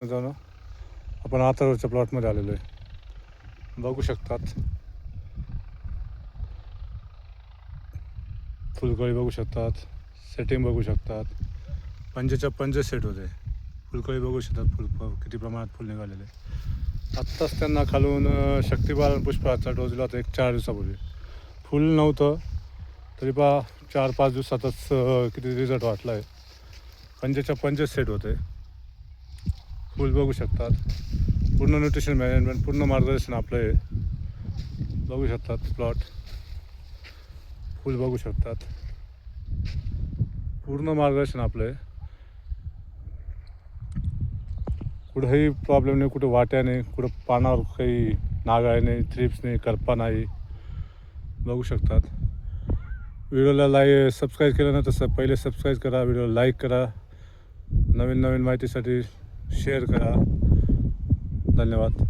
जाऊन आपण आतावरच्या प्लॉटमध्ये आलेलो आहे. बघू शकतात फुलकळी बघू शकतात, सेटिंग बघू शकतात. पंजेच्या पंजे सेट होते. फुलकळी बघू शकतात, किती प्रमाणात फुल निघालेले. आत्ताच त्यांना खालून शक्तिपाल आणि पुष्पाचा डोस दिला होता 4 दिवसापूर्वी. फुल नव्हतं तरी 4-5 दिवसातच किती रिझल्ट वाटला आहे. पंजेच्या पंजे सेट होते. फुल बघू शकतात. पूर्ण न्यूट्रिशन मॅनेजमेंट, पूर्ण मार्गदर्शन आपलं आहे. बघू शकतात प्लॉट, फुल बघू शकतात. पूर्ण मार्गदर्शन आपलं आहे. कुठंही प्रॉब्लेम नाही, कुठं वाट्या नाही, कुठं पानावर काही नागाळ नाही, थ्रिप्स नाही, करपा नाही. बघू शकतात. व्हिडिओला सबस्क्राईब केलं ना तसं पहिले सबस्क्राईब करा, व्हिडिओला लाईक करा, नवीन माहितीसाठी शेअर करा. धन्यवाद.